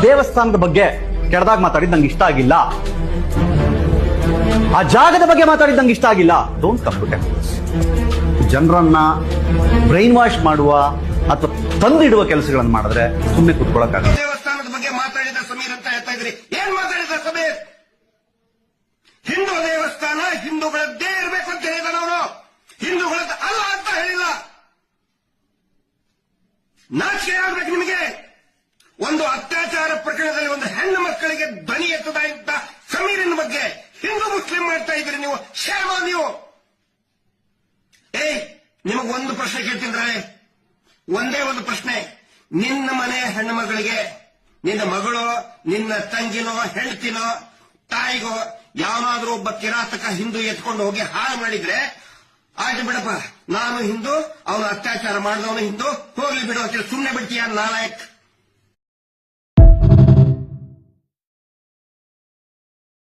ದೇವಸ್ಥಾನದ ಬಗ್ಗೆ ಕೆಡದಾಗ ಮಾತಾಡಿದ್ ನಂಗೆ ಇಷ್ಟ ಆಗಿಲ್ಲ, ಆ ಜಾಗದ ಬಗ್ಗೆ ಮಾತಾಡಿದ್ ನಂಗೆ ಇಷ್ಟ ಆಗಿಲ್ಲ. Don't come to temples. ಜನರನ್ನ ಬ್ರೈನ್ ವಾಶ್ ಮಾಡುವ ಅಥವಾ ತಂದಿಡುವ ಕೆಲಸಗಳನ್ನು ಮಾಡಿದ್ರೆ ಸುಮ್ಮನೆ ಕೂತ್ಕೊಳ್ಳೋಕ್ಕಾಗಲ್ಲ. ದೇವಸ್ಥಾನದ ಬಗ್ಗೆ ಮಾತಾಡಿದ ಸಮೀರ್ ಅಂತ ಹೇಳ್ತಾ ಇದ್ರಿ, ಏನ್ ಮಾತಾಡಿದ ಸಮೀರ್? ಹಿಂದೂ ದೇವಸ್ಥಾನ ಹಿಂದೂಗಳದ್ದೇ ಇರಬೇಕು ಅಂತ ಹೇಳಿದ ಅವನು, ಹಿಂದೂಗಳದ್ದು ಅಲ್ಲ ಅಂತ ಹೇಳಿಲ್ಲ. ನಾಚಿಕೆ ಆಗ್ಬೇಕು ನಿಮಗೆ. ಒಂದು ಅತ್ಯಾಚಾರ ಪ್ರಕರಣದಲ್ಲಿ ಒಂದು ಹೆಣ್ಣು ಮಕ್ಕಳಿಗೆ ಧ್ವನಿ ಎತ್ತದ ಇದ್ದ ಸಮೀರಿನ ಬಗ್ಗೆ ಹಿಂದೂ ಮುಸ್ಲಿಂ ಮಾಡ್ತಾ ಇದ್ರಿ ನೀವು. ಕ್ಷೇಮ ನೀವು. ನಿಮಗ್ ಒಂದು ಪ್ರಶ್ನೆ ಕೇಳ್ತಿದ್ರೆ, ಒಂದೇ ಒಂದು ಪ್ರಶ್ನೆ. ನಿನ್ನ ಮನೆ ಹೆಣ್ಣು ಮಗಳಿಗೆ ನಿನ್ನ ಮಗಳು, ನಿನ್ನ ತಂಗಿನೋ, ಹೆಂಡತಿನೋ, ತಾಯಿಗೋ ಯಾವನಾದ್ರೂ ಒಬ್ಬ ಕಿರಾತಕ ಹಿಂದೂ ಎತ್ಕೊಂಡು ಹೋಗಿ ಹಾಳು ಮಾಡಿದ್ರೆ, ಆಯ್ತು ಬಿಡಪ್ಪ, ನಾನು ಹಿಂದೂ, ಅವನು ಅತ್ಯಾಚಾರ ಮಾಡಿದವನು ಹಿಂದೂ, ಹೋಗ್ಲಿ ಬಿಡು ಅಂತ ಸುಮ್ಮನೆ ಬಿಡ್ತೀಯ ನಾಲಾಯಕ್?